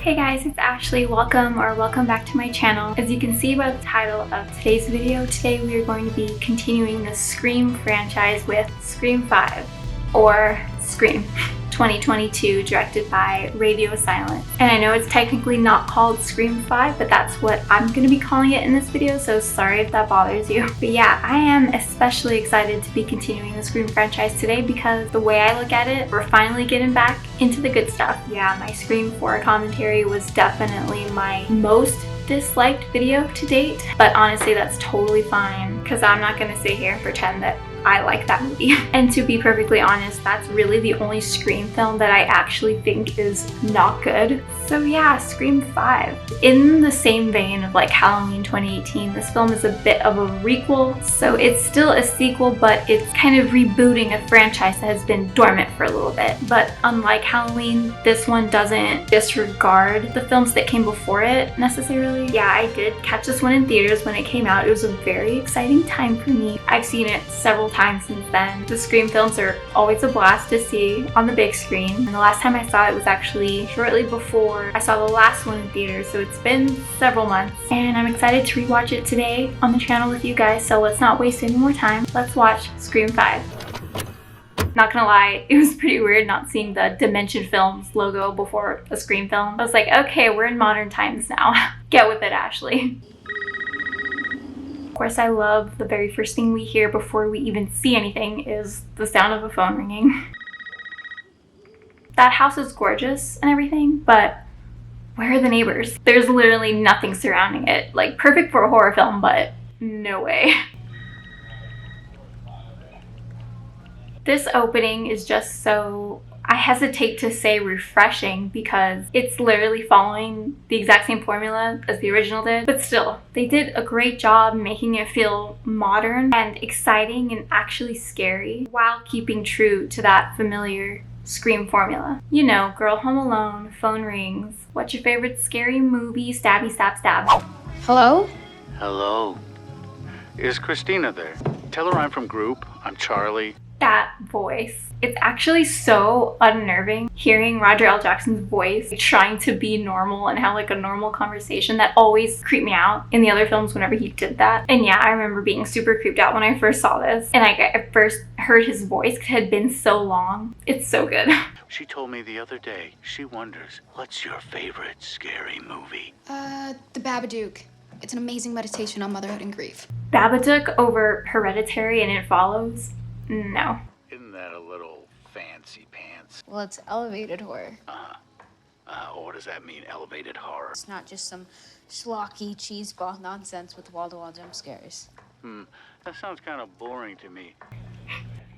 Hey guys, it's Ashley. Welcome back to my channel. As you can see by the title of today's video, today we are going to be continuing the Scream franchise with Scream 5, or Scream 2022, directed by Radio Silence. And I know it's technically not called Scream 5, but that's what I'm going to be calling it in this video, so sorry if that bothers you. But yeah, I am especially excited to be continuing the Scream franchise today because the way I look at it, we're finally getting back into the good stuff. Yeah, my Scream 4 commentary was definitely my most disliked video to date, but honestly that's totally fine because I'm not going to sit here and pretend that I like that movie. And to be perfectly honest, that's really the only Scream film that I actually think is not good. So yeah, Scream 5. In the same vein of like Halloween 2018, this film is a bit of a requel. So it's still a sequel, but it's kind of rebooting a franchise that has been dormant for a little bit. But unlike Halloween, this one doesn't disregard the films that came before it necessarily. Yeah, I did catch this one in theaters when it came out. It was a very exciting time for me. I've seen it several times since then. The Scream films are always a blast to see on the big screen. And the last time I saw it was actually shortly before I saw the last one in theaters, so it's been several months. And I'm excited to rewatch it today on the channel with you guys, so let's not waste any more time. Let's watch Scream 5. Not gonna lie, it was pretty weird not seeing the Dimension Films logo before a Scream film. I was like, okay, we're in modern times now. Get with it, Ashley. Of course, I love the very first thing we hear before we even see anything is the sound of a phone ringing. That house is gorgeous and everything, but where are the neighbors? There's literally nothing surrounding it. Like, perfect for a horror film, but no way. This opening is just so, I hesitate to say refreshing because it's literally following the exact same formula as the original did. But still, they did a great job making it feel modern and exciting and actually scary while keeping true to that familiar Scream formula. You know, girl home alone, phone rings, what's your favorite scary movie, stabby stab stab. Hello? Hello. Is Christina there? Tell her I'm from Group. I'm Charlie. That voice. It's actually so unnerving hearing Roger L. Jackson's voice trying to be normal and have like a normal conversation. That always creeped me out in the other films whenever he did that. And yeah, I remember being super creeped out when I first saw this. And I first heard his voice because it had been so long. It's so good. She told me the other day, she wonders, what's your favorite scary movie? The Babadook. It's an amazing meditation on motherhood and grief. Babadook over Hereditary and It Follows? No. Isn't that a little fancy pants? Well, it's elevated horror. What does that mean, elevated horror? It's not just some schlocky cheeseball nonsense with wall-to-wall jump scares. That sounds kind of boring to me.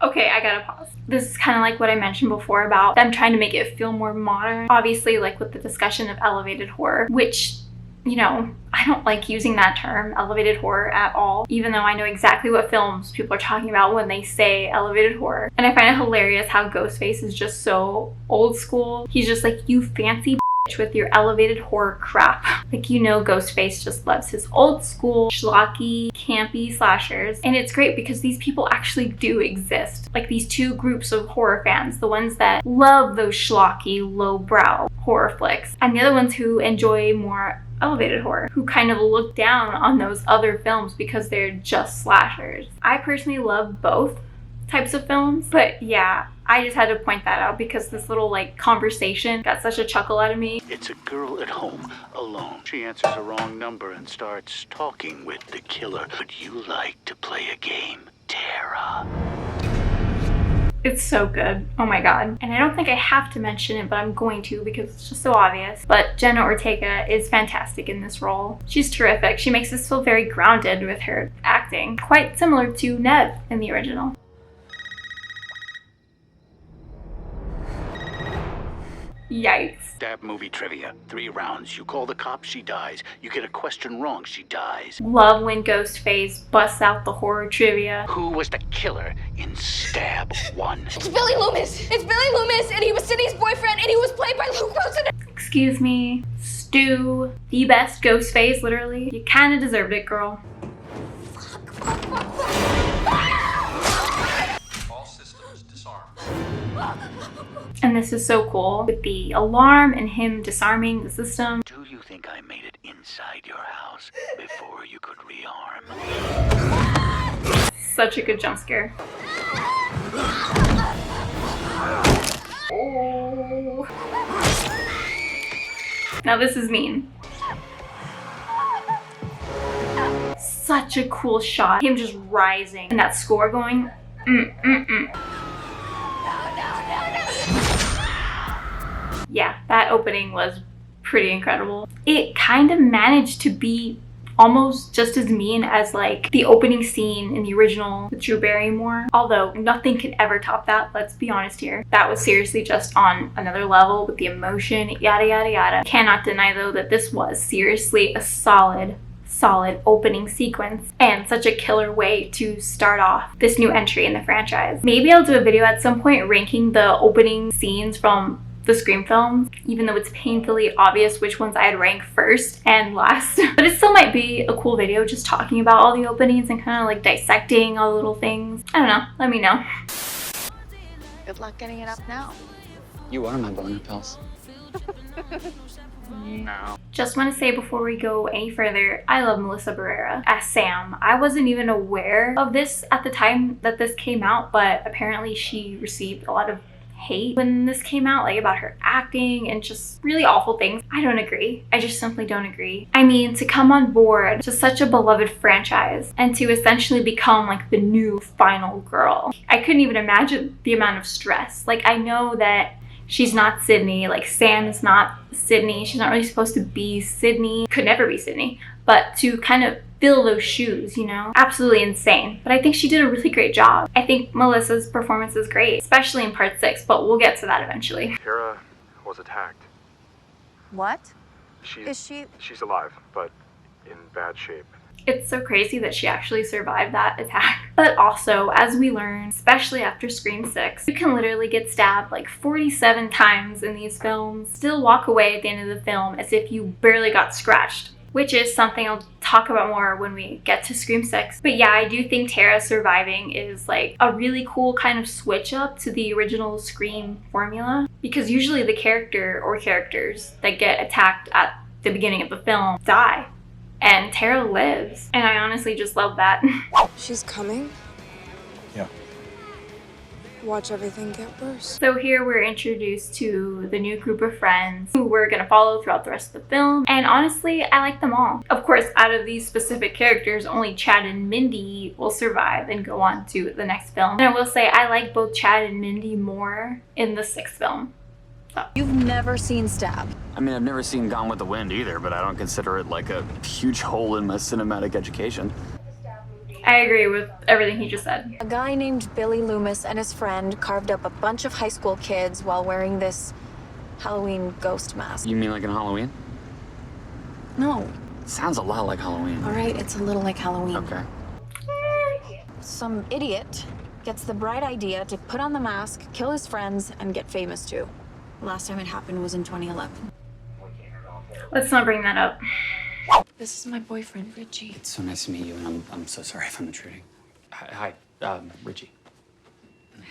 Okay, I gotta pause. This is kind of like what I mentioned before about them trying to make it feel more modern. Obviously, like with the discussion of elevated horror, which, you know, I don't like using that term, elevated horror, at all, even though I know exactly what films people are talking about when they say elevated horror. And I find it hilarious how Ghostface is just so old school. He's just like, you fancy bitch with your elevated horror crap. Like, you know, Ghostface just loves his old school, schlocky, campy slashers. And it's great because these people actually do exist. Like these two groups of horror fans, the ones that love those schlocky, lowbrow horror flicks, and the other ones who enjoy more elevated horror, who kind of look down on those other films because they're just slashers. I personally love both types of films, but yeah, I just had to point that out because this little like conversation got such a chuckle out of me. It's a girl at home, alone. She answers a wrong number and starts talking with the killer. Would you like to play a game, Tara? It's so good. Oh my god. And I don't think I have to mention it, but I'm going to because it's just so obvious. But Jenna Ortega is fantastic in this role. She's terrific. She makes us feel very grounded with her acting. Quite similar to Ned in the original. Yikes. Stab movie trivia. 3 rounds. You call the cops, she dies. You get a question wrong, she dies. Love when Ghostface busts out the horror trivia. Who was the killer in Stab 1? It's Billy Loomis! It's Billy Loomis, and he was Sydney's boyfriend, and he was played by Luke Wilson. Excuse me. Stu, the best Ghostface, literally. You kinda deserved it, girl. All systems disarmed. And this is so cool with the alarm and him disarming the system. Do you think I made it inside your house before you could rearm? Such a good jump scare. Oh. Now this is mean. Such a cool shot. Him just rising and that score going. Yeah, that opening was pretty incredible. It kind of managed to be almost just as mean as like the opening scene in the original with Drew Barrymore. Although nothing can ever top that, let's be honest here. That was seriously just on another level with the emotion, yada yada yada. Cannot deny though that this was seriously a solid opening sequence and such a killer way to start off this new entry in the franchise. Maybe I'll do a video at some point ranking the opening scenes from the Scream films, even though it's painfully obvious which ones I'd rank first and last. But it still might be a cool video just talking about all the openings and kind of like dissecting all the little things. I don't know, let me know. Good luck getting it up now. You are my boner pals. No. Just want to say before we go any further, I love Melissa Barrera as Sam. I wasn't even aware of this at the time that this came out, but apparently she received a lot of hate when this came out, like about her acting and just really awful things. I don't agree. I just simply don't agree. I mean, to come on board to such a beloved franchise and to essentially become like the new final girl, I couldn't even imagine the amount of stress. Like, I know that she's not Sydney, like Sam is not Sydney, she's not really supposed to be Sydney, could never be Sydney, but to kind of fill those shoes, you know? Absolutely insane. But I think she did a really great job. I think Melissa's performance is great, especially in part 6, but we'll get to that eventually. Tara was attacked. What? She's alive, but in bad shape. It's so crazy that she actually survived that attack. But also, as we learn, especially after Scream 6, you can literally get stabbed like 47 times in these films, still walk away at the end of the film as if you barely got scratched, which is something I'll talk about more when we get to Scream 6. But yeah, I do think Tara surviving is like a really cool kind of switch up to the original Scream formula, because usually the character or characters that get attacked at the beginning of the film die. And Tara lives. And I honestly just love that. She's coming? Yeah. Watch everything get worse. So here we're introduced to the new group of friends who we're gonna follow throughout the rest of the film. And honestly, I like them all. Of course, out of these specific characters, only Chad and Mindy will survive and go on to the next film. And I will say, I like both Chad and Mindy more in the 6th film. You've never seen Stab. I mean, I've never seen Gone with the Wind either, but I don't consider it like a huge hole in my cinematic education. I agree with everything he just said. A guy named Billy Loomis and his friend carved up a bunch of high school kids while wearing this Halloween ghost mask. You mean like in Halloween? No. Sounds a lot like Halloween. All right, it's a little like Halloween. Okay. Some idiot gets the bright idea to put on the mask, kill his friends, and get famous too. Last time it happened was in 2011. Let's not bring that up. This is my boyfriend, Richie. It's so nice to meet you, and I'm so sorry if I'm intruding. Hi, Richie.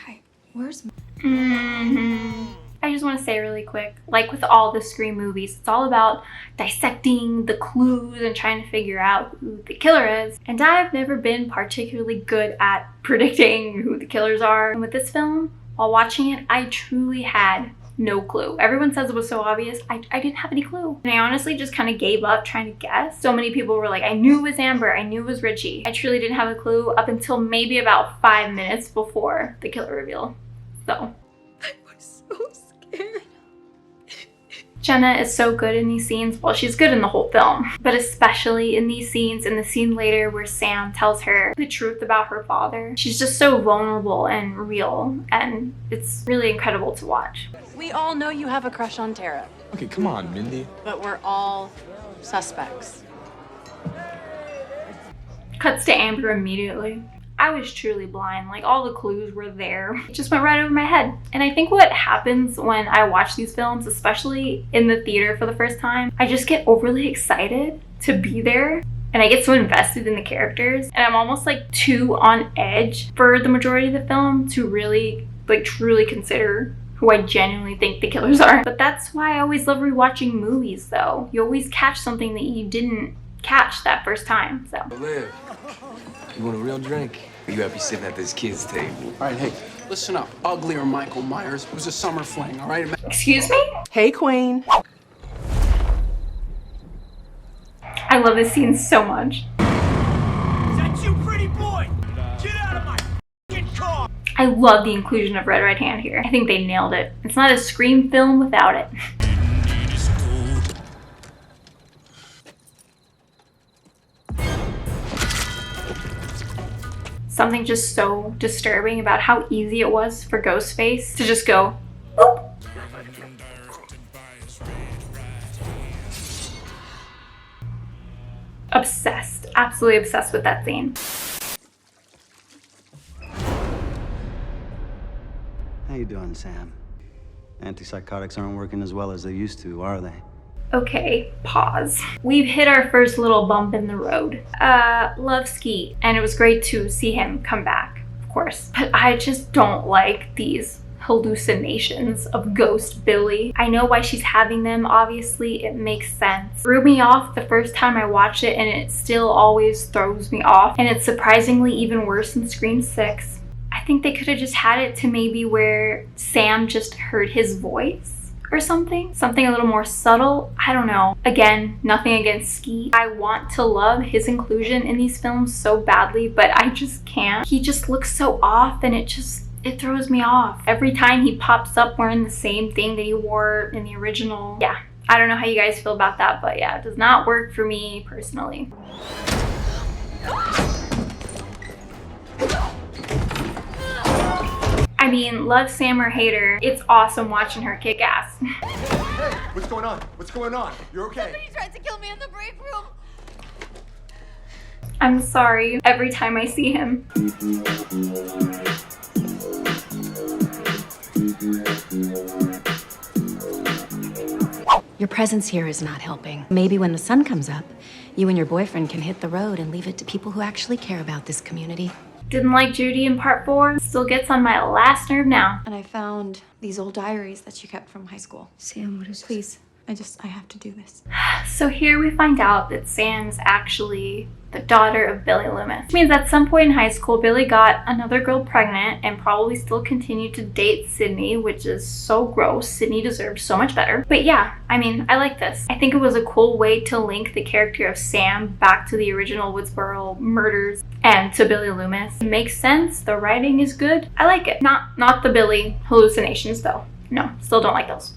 Hi, where's... I just want to say really quick, like with all the Scream movies, it's all about dissecting the clues and trying to figure out who the killer is. And I've never been particularly good at predicting who the killers are. And with this film, while watching it, I truly had no clue. Everyone says it was so obvious. I didn't have any clue. And I honestly just kind of gave up trying to guess. So many people were like, I knew it was Amber. I knew it was Richie. I truly didn't have a clue up until maybe about 5 minutes before the killer reveal. So. I was so scared. Jenna is so good in these scenes. Well, she's good in the whole film, but especially in these scenes, in the scene later where Sam tells her the truth about her father. She's just so vulnerable and real, and it's really incredible to watch. We all know you have a crush on Tara. Okay, come on, Mindy. But we're all suspects. Cuts to Amber immediately. I was truly blind, like all the clues were there. It just went right over my head. And I think what happens when I watch these films, especially in the theater for the first time, I just get overly excited to be there. And I get so invested in the characters. And I'm almost like too on edge for the majority of the film to really, like truly consider who I genuinely think the killers are. But that's why I always love rewatching movies though. You always catch something that you didn't catch that first time, so. Liv, you want a real drink? Or you happy sitting at this kid's table? All right, hey, listen up. Ugly or Michael Myers, it was a summer fling, all right? Excuse me? Hey, Queen. I love this scene so much. That's you, pretty boy! Get out of my f***ing car! I love the inclusion of Red Right Hand here. I think they nailed it. It's not a Scream film without it. Something just so disturbing about how easy it was for Ghostface to just go, boop. Obsessed, absolutely obsessed with that scene. How you doing, Sam? Antipsychotics aren't working as well as they used to, are they? Okay, pause. We've hit our first little bump in the road. Love Skeet, and it was great to see him come back, of course. But I just don't like these hallucinations of Ghost Billy. I know why she's having them, obviously, it makes sense. Threw me off the first time I watched it, and it still always throws me off. And it's surprisingly even worse in Scream 6. I think they could have just had it to maybe where Sam just heard his voice or something a little more subtle. I don't know. Again, nothing against Skeet. I want to love his inclusion in these films so badly, but I just can't. He just looks so off, and it throws me off. Every time he pops up wearing the same thing that he wore in the original. Yeah, I don't know how you guys feel about that, but yeah, it does not work for me personally. I mean, love Sam or hate her, it's awesome watching her kick ass. Hey, what's going on? What's going on? You're okay? Somebody tried to kill me in the break room. I'm sorry every time I see him. Your presence here is not helping. Maybe when the sun comes up, you and your boyfriend can hit the road and leave it to people who actually care about this community. Didn't like Judy in part 4. Still gets on my last nerve now. And I found these old diaries that you kept from high school. Sam, what is Please, I have to do this. So here we find out that Sam's actually the daughter of Billy Loomis. Which means at some point in high school, Billy got another girl pregnant and probably still continued to date Sydney, which is so gross. Sydney deserved so much better. But yeah, I mean, I like this. I think it was a cool way to link the character of Sam back to the original Woodsboro murders and to Billy Loomis. It makes sense. The writing is good. I like it. Not the Billy hallucinations though. No, still don't like those.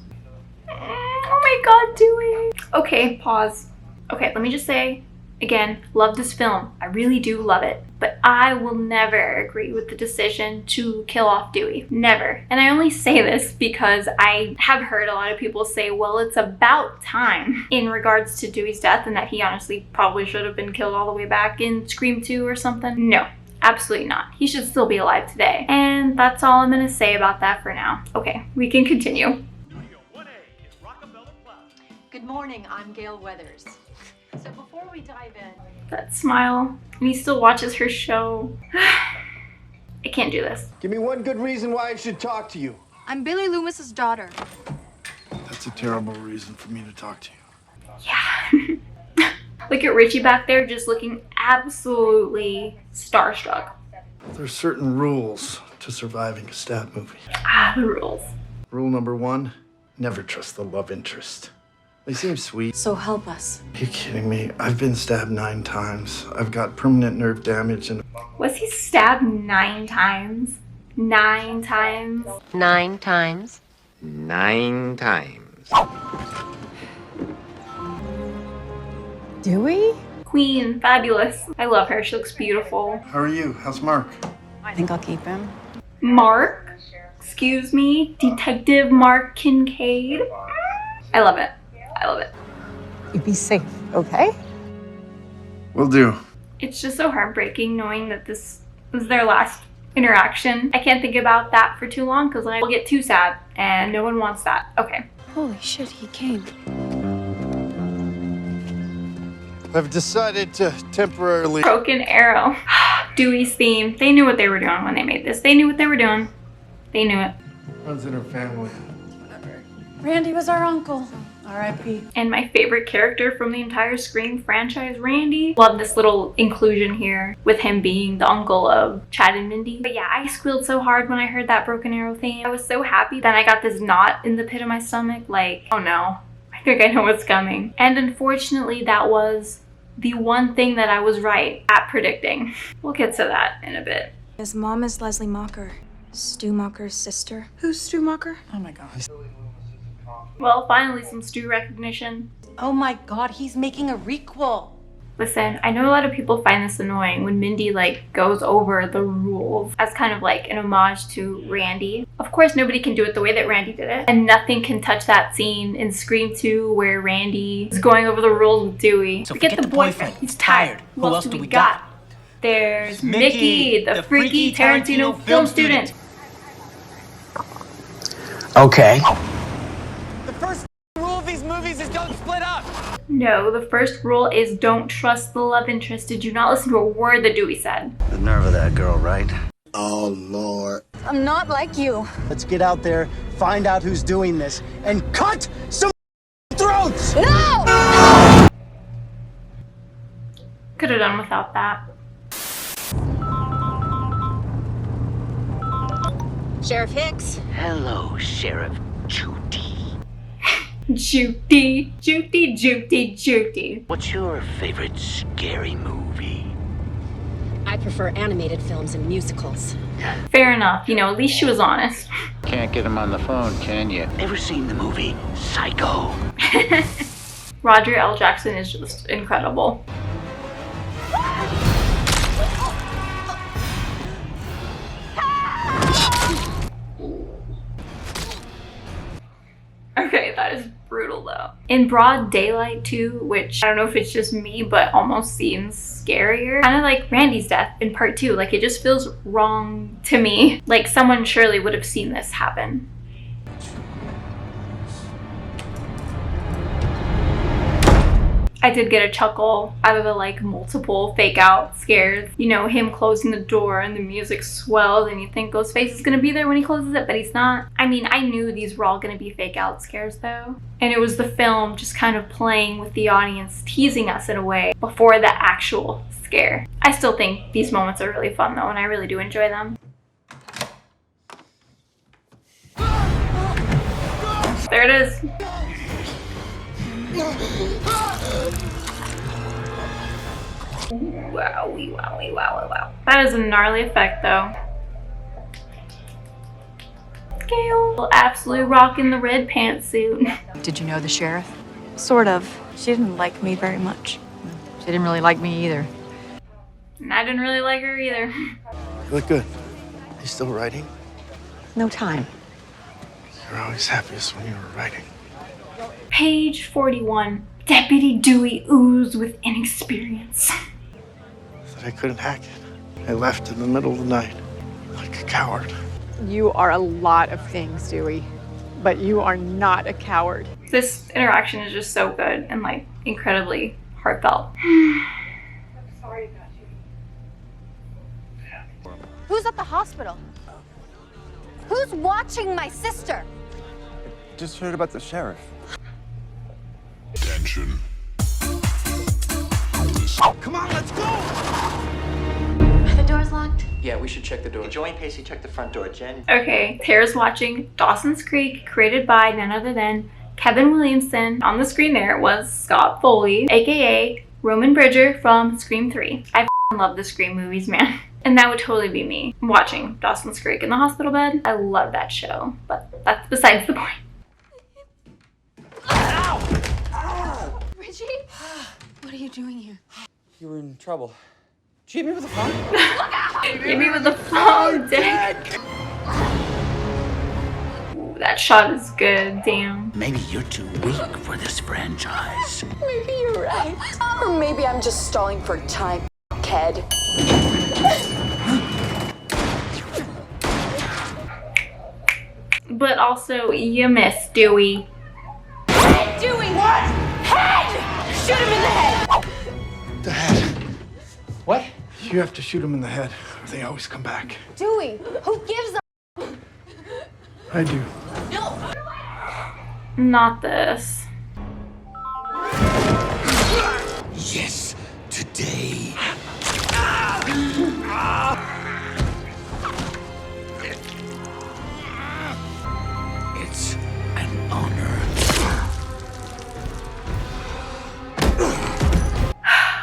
Oh my god, Dewey. Okay, pause. Okay, let me just say, again, love this film. I really do love it. But I will never agree with the decision to kill off Dewey. Never. And I only say this because I have heard a lot of people say, well, it's about time in regards to Dewey's death and that he honestly probably should have been killed all the way back in Scream 2 or something. No. Absolutely not. He should still be alive today. And that's all I'm gonna say about that for now. Okay, we can continue. Good morning, I'm Gail Weathers. So before we dive in... That smile. And he still watches her show. I can't do this. Give me one good reason why I should talk to you. I'm Billy Loomis's daughter. That's a terrible reason for me to talk to you. Yeah. Look at Richie back there just looking absolutely starstruck. There's certain rules to surviving a stab movie. Ah, the rules. Rule number 1, never trust the love interest. They seem sweet. So help us. Are you kidding me? I've been stabbed 9 times. I've got permanent nerve damage and... Was he stabbed 9 times? 9 times? 9 times. 9 times. Dewey? Queen, fabulous. I love her, she looks beautiful. How are you? How's Mark? I think I'll keep him. Mark? Excuse me? Detective Mark Kincaid? I love it. I love it. You be safe, okay? Will do. It's just so heartbreaking knowing that this was their last interaction. I can't think about that for too long because I will get too sad and no one wants that. Okay. Holy shit, he came. I've decided to temporarily... Broken Arrow. Dewey's theme. They knew what they were doing when they made this. They knew what they were doing. They knew it. Runs in her family. Randy was our uncle. R.I.P. And my favorite character from the entire Scream franchise, Randy. Love this little inclusion here with him being the uncle of Chad and Mindy. But yeah, I squealed so hard when I heard that Broken Arrow theme. I was so happy. Then I got this knot in the pit of my stomach, like, oh no, I think I know what's coming. And unfortunately, that was the one thing that I was right at predicting. We'll get to that in a bit. His mom is Leslie Mocker, Stu Mocker's sister. Who's Stu Mocker? Oh my gosh. Well, finally some Stu recognition. Oh my god, he's making a requel. Listen, I know a lot of people find this annoying when Mindy like goes over the rules as kind of like an homage to Randy. Of course, nobody can do it the way that Randy did it. And nothing can touch that scene in Scream 2 where Randy is going over the rules with Dewey. So forget the boyfriend. He's tired. Who else do we got? There's Mickey, the freaky Tarantino film student. Okay. The first rule of these movies is don't split up. No, the first rule is don't trust the love interest. Did you not listen to a word that Dewey said? The nerve of that girl, right? Oh, Lord. I'm not like you. Let's get out there, find out who's doing this, and cut some throats! No! Could have done without that. Sheriff Hicks. Hello, Sheriff Judy. Judy, Judy, Judy, Judy. What's your favorite scary movie? I prefer animated films and musicals. Fair enough. You know, at least she was honest. Can't get him on the phone, can you? Ever seen the movie Psycho? Roger L. Jackson is just incredible. Okay, that is brutal though. In broad daylight too, which I don't know if it's just me, but almost seems scarier. Kind of like Randy's death in part 2. Like it just feels wrong to me. Like someone surely would have seen this happen. I did get a chuckle out of the like multiple fake out scares. You know, him closing the door and the music swells and you think Ghostface is gonna be there when he closes it, but he's not. I mean, I knew these were all gonna be fake out scares though. And it was the film just kind of playing with the audience, teasing us in a way before the actual scare. I still think these moments are really fun though, and I really do enjoy them. There it is. Wowie, wowie, wowie, wow. That is a gnarly effect though. Gail absolutely rocking the red pantsuit. Did you know the sheriff? Sort of. She didn't like me very much. She didn't really like me either. And I didn't really like her either. You look good. You still writing? No time. You're always happiest when you were writing. Page 41. Deputy Dewey oozed with inexperience. That I couldn't hack it. I left in the middle of the night, like a coward. You are a lot of things, Dewey, but you are not a coward. This interaction is just so good and like incredibly heartfelt. Sorry about you. Who's at the hospital? Who's watching my sister? Just heard about the sheriff. Attention. Come on, let's go! Are the doors locked? Yeah, we should check the door. Joey and Pacey check the front door, Jen. Okay, Tara's watching Dawson's Creek, created by none other than Kevin Williamson. On the screen there was Scott Foley, aka Roman Bridger from Scream 3. I love the Scream movies, man. And that would totally be me watching Dawson's Creek in the hospital bed. I love that show, but that's besides the point. Reggie? What are you doing here? You were in trouble. Did you hit me with a phone? Hit me with the phone, Dick. Ooh, that shot is good, damn. Maybe you're too weak for this franchise. Maybe you're right. Or maybe I'm just stalling for time, kid. But also, you missed, Dewey. Dewey! What? Head! Shoot him in the head! The head. What? You have to shoot him in the head, or they always come back. Dewey, who gives a... I do. Not this. Yes, today. It's an honor.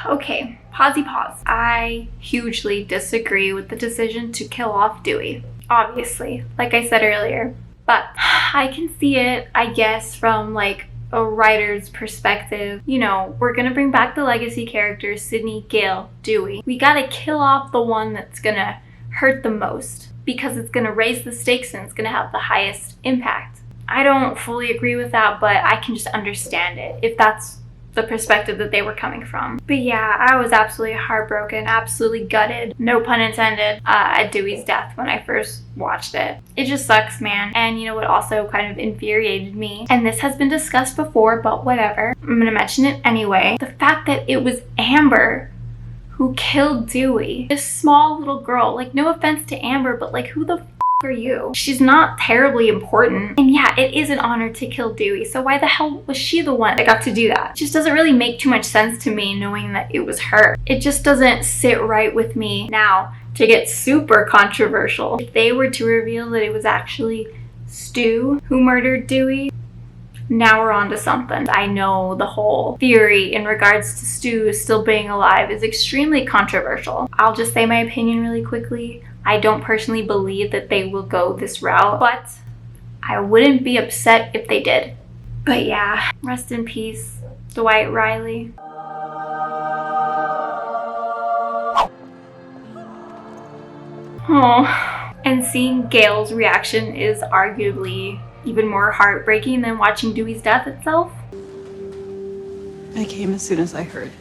Okay, pausey pause. I hugely disagree with the decision to kill off Dewey. Obviously, like I said earlier. But I can see it, I guess, from like a writer's perspective. You know, we're gonna bring back the legacy characters, Sydney, Gale, Dewey. We gotta kill off the one that's gonna hurt the most because it's gonna raise the stakes and it's gonna have the highest impact. I don't fully agree with that, but I can just understand it if that's the perspective that they were coming from. But yeah, I was absolutely heartbroken, absolutely gutted, no pun intended, at Dewey's death when I first watched it. It just sucks, man. And you know what also kind of infuriated me, and this has been discussed before, but whatever, I'm gonna mention it anyway. The fact that it was Amber who killed Dewey. This small little girl, like no offense to Amber, but like who the f are you? She's not terribly important. And yeah, it is an honor to kill Dewey, so why the hell was she the one that got to do that? It just doesn't really make too much sense to me knowing that it was her. It just doesn't sit right with me. Now, to get super controversial, if they were to reveal that it was actually Stu who murdered Dewey, now we're on to something. I know the whole theory in regards to Stu still being alive is extremely controversial. I'll just say my opinion really quickly. I don't personally believe that they will go this route, but I wouldn't be upset if they did. But yeah, rest in peace, Dwight Riley. Oh, and seeing Gale's reaction is arguably even more heartbreaking than watching Dewey's death itself. I came as soon as I heard.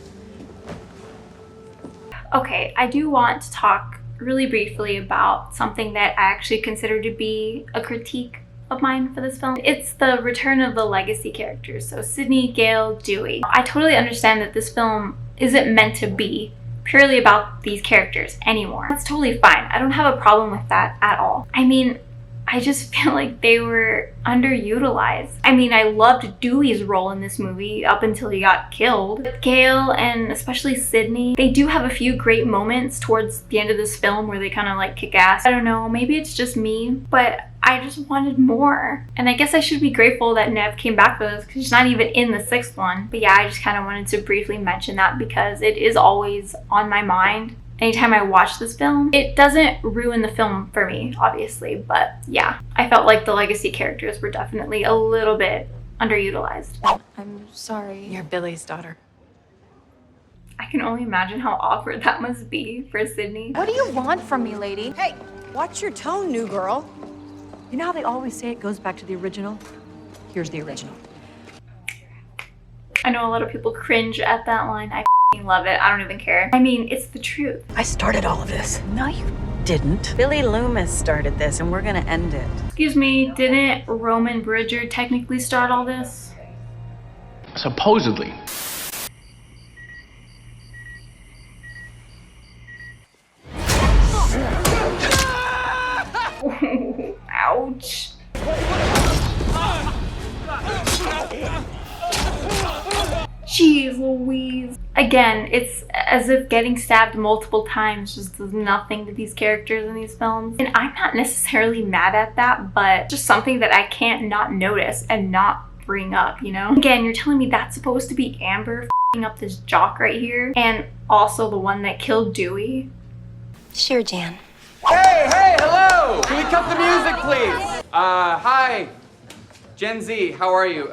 Okay, I do want to talk really briefly about something that I actually consider to be a critique of mine for this film. It's the return of the legacy characters, so Sydney, Gale, Dewey. I totally understand that this film isn't meant to be purely about these characters anymore. That's totally fine. I don't have a problem with that at all. I mean, I just feel like they were underutilized. I mean, I loved Dewey's role in this movie up until he got killed. But Gale and especially Sydney, they do have a few great moments towards the end of this film where they kind of like kick ass. I don't know, maybe it's just me, but I just wanted more. And I guess I should be grateful that Nev came back for this because she's not even in the 6th one. But yeah, I just kind of wanted to briefly mention that because it is always on my mind. Anytime I watch this film, it doesn't ruin the film for me, obviously, but yeah, I felt like the legacy characters were definitely a little bit underutilized. I'm sorry. You're Billy's daughter. I can only imagine how awkward that must be for Sydney. What do you want from me, lady? Hey, watch your tone, new girl. You know how they always say it goes back to the original? Here's the original. I know a lot of people cringe at that line. I love it. I don't even care. I mean, it's the truth. I started all of this. No, you didn't. Billy Loomis started this, and we're gonna end it. Excuse me, didn't Roman Bridger technically start all this? Supposedly. Ouch. Jeez Louise. Again, it's as if getting stabbed multiple times just does nothing to these characters in these films. And I'm not necessarily mad at that, but just something that I can't not notice and not bring up, you know? Again, you're telling me that's supposed to be Amber f***ing up this jock right here and also the one that killed Dewey? Sure, Jan. Hey, hello! Can we cut the music, please? Hi. Gen Z, how are you?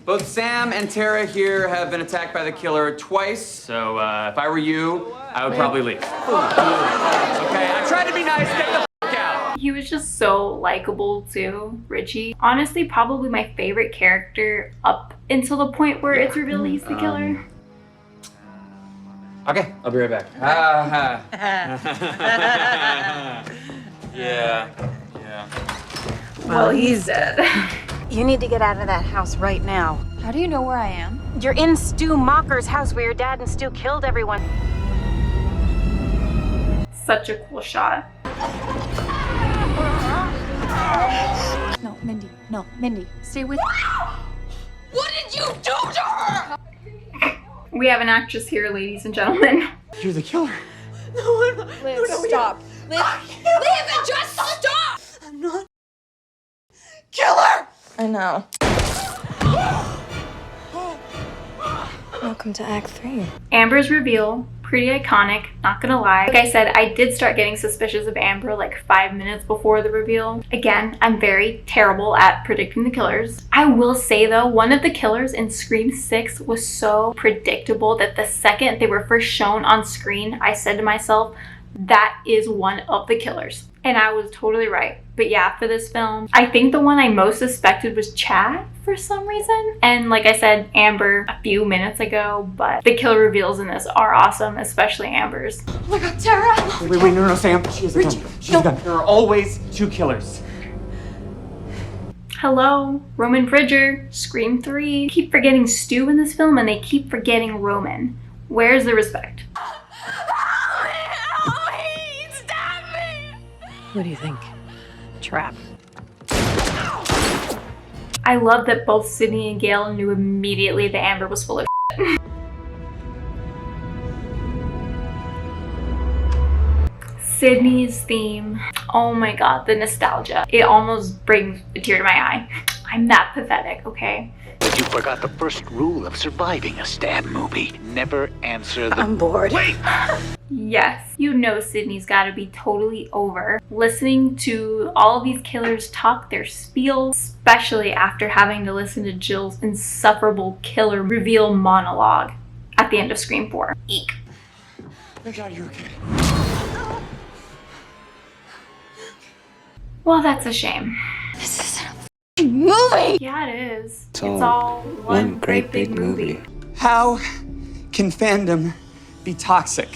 Both Sam and Tara here have been attacked by the killer twice, so if I were you, I would probably leave. Okay, I tried to be nice, get the f*** out. He was just so likable too, Richie. Honestly, probably my favorite character up until the point where it's revealed he's the killer. Okay, I'll be right back. Yeah. Well, he's dead. You need to get out of that house right now. How do you know where I am? You're in Stu Mocker's house where your dad and Stu killed everyone. Such a cool shot. No, Mindy, no, Mindy, stay with me. What did you do to her? We have an actress here, ladies and gentlemen. You're the killer. Liv, stop. Liv, Liv, just stop! I'm not killer! I know. Welcome to Act 3. Amber's reveal, pretty iconic, not gonna lie. Like I said, I did start getting suspicious of Amber like 5 minutes before the reveal. Again, I'm very terrible at predicting the killers. I will say though, one of the killers in Scream 6 was so predictable that the second they were first shown on screen, I said to myself, that is one of the killers. And I was totally right. But yeah, for this film, I think the one I most suspected was Chad for some reason. And like I said, Amber a few minutes ago, but the killer reveals in this are awesome, especially Amber's. Oh my god, Tara! Wait, no, Sam. She has a gun. She has a gun. There are always two killers. Hello, Roman Bridger, Scream 3. Keep forgetting Stu in this film and they keep forgetting Roman. Where's the respect? What do you think? Trap. I love that both Sydney and Gail knew immediately that Amber was full of shit. Sydney's theme, oh my god, the nostalgia. It almost brings a tear to my eye. I'm that pathetic, okay? But you forgot the first rule of surviving a stab movie. Never answer the... I'm bored. Wait! Yes, you know Sydney's gotta be totally over listening to all of these killers talk their spiel, especially after having to listen to Jill's insufferable killer reveal monologue at the end of Scream 4. Eek. Thank God you're okay. Well, that's a shame. This isn't a movie! Yeah, it is. It's all one great big movie. How can fandom be toxic?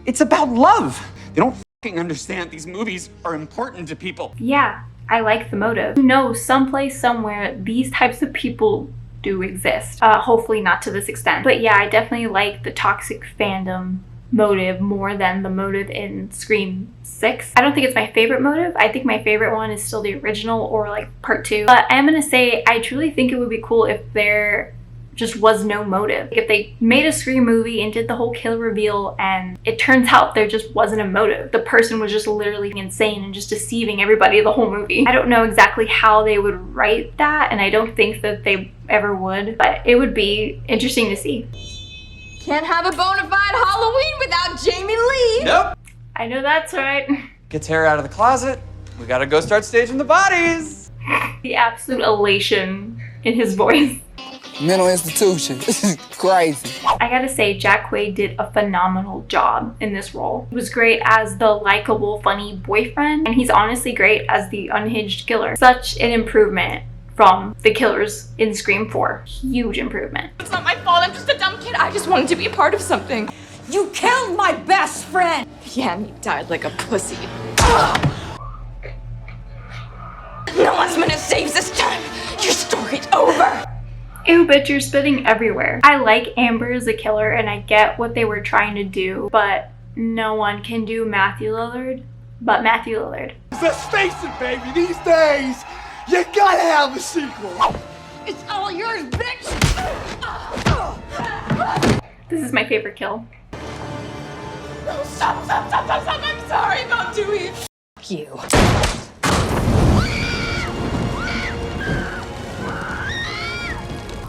It's about love. They don't fucking understand these movies are important to people. Yeah, I like the motive. You know, someplace, somewhere, these types of people do exist. Hopefully not to this extent. But yeah, I definitely like the toxic fandom motive more than the motive in Scream 6. I don't think it's my favorite motive. I think my favorite one is still the original or like part 2. But I'm gonna say I truly think it would be cool if there just was no motive. If they made a Scream movie and did the whole kill reveal and it turns out there just wasn't a motive. The person was just literally insane and just deceiving everybody the whole movie. I don't know exactly how they would write that and I don't think that they ever would, but it would be interesting to see. Can't have a bona fide Halloween without Jamie Lee! Nope. I know that's right. Get Tara out of the closet. We gotta go start staging the bodies. The absolute elation in his voice. Mental institution. This is crazy. I gotta say, Jack Quaid did a phenomenal job in this role. He was great as the likable, funny boyfriend, and he's honestly great as the unhinged killer. Such an improvement from the killers in Scream 4. Huge improvement. It's not my fault, I'm just a dumb kid. I just wanted to be a part of something. You killed my best friend! Yeah, and he died like a pussy. No last minute saves this time. Your story's over. Ew, bitch, you're spitting everywhere. I like Amber as a killer and I get what they were trying to do, but no one can do Matthew Lillard but Matthew Lillard. Let's face it, baby, these days, you gotta have a sequel. It's all yours, bitch! This is my favorite kill. No, stop, I'm sorry about doing it. Fuck you.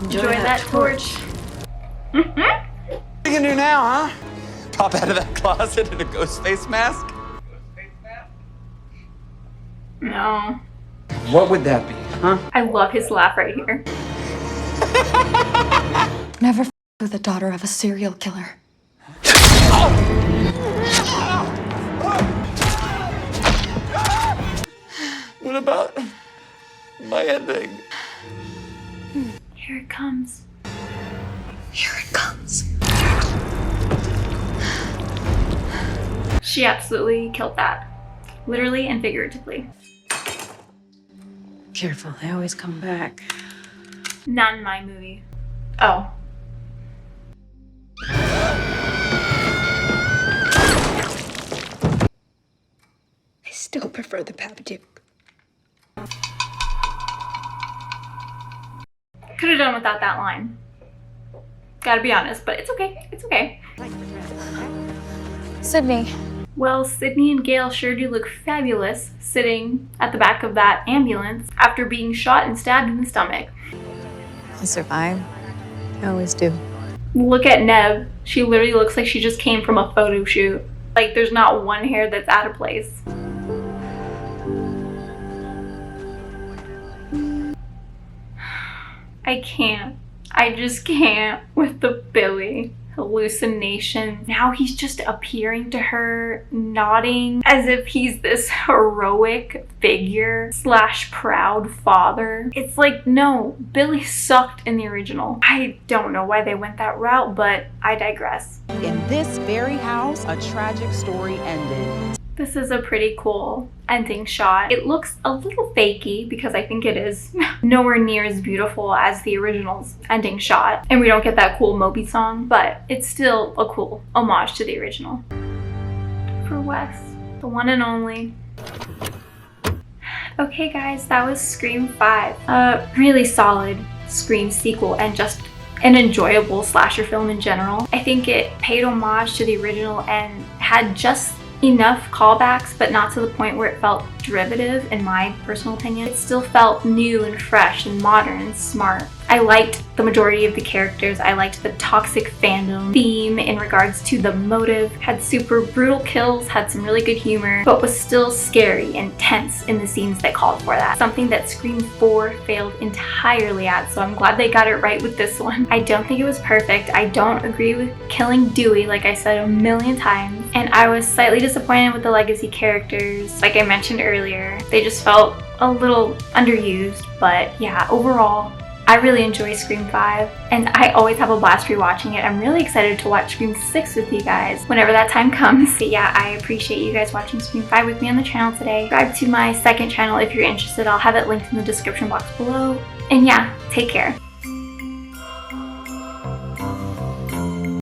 Enjoy that torch. What are you gonna do now, huh? Pop out of that closet in a ghost face mask? No. What would that be, huh? I love his laugh right here. Never with the daughter of a serial killer. What about my ending? Here it comes. Here it comes. She absolutely killed that. Literally and figuratively. Careful, they always come back. Not in my movie. Oh. I still prefer the Babadook. Could have done without that line. Gotta be honest, but it's okay. It's okay. Sydney. Well, Sydney and Gail sure do look fabulous sitting at the back of that ambulance after being shot and stabbed in the stomach. I'll survive. I always do. Look at Neb. She literally looks like she just came from a photo shoot. Like, there's not one hair that's out of place. I can't. I just can't with the Billy hallucination. Now he's just appearing to her, nodding as if he's this heroic figure / proud father. It's like, no, Billy sucked in the original. I don't know why they went that route, but I digress. In this very house, a tragic story ended. This is a pretty cool ending shot. It looks a little fakey because I think it is nowhere near as beautiful as the original's ending shot. And we don't get that cool Moby song, but it's still a cool homage to the original. For Wes, the one and only. Okay guys, that was Scream 5. A really solid Scream sequel and just an enjoyable slasher film in general. I think it paid homage to the original and had just enough callbacks, but not to the point where it felt derivative, in my personal opinion. It still felt new and fresh and modern and smart. I liked the majority of the characters. I liked the toxic fandom theme in regards to the motive. Had super brutal kills, had some really good humor, but was still scary and tense in the scenes that called for that. Something that Scream 4 failed entirely at, so I'm glad they got it right with this one. I don't think it was perfect. I don't agree with killing Dewey, like I said a million times. And I was slightly disappointed with the legacy characters. Like I mentioned earlier, they just felt a little underused, but yeah, overall, I really enjoy Scream 5, and I always have a blast rewatching it. I'm really excited to watch Scream 6 with you guys whenever that time comes. But yeah, I appreciate you guys watching Scream 5 with me on the channel today. Subscribe to my second channel if you're interested. I'll have it linked in the description box below. And yeah, take care.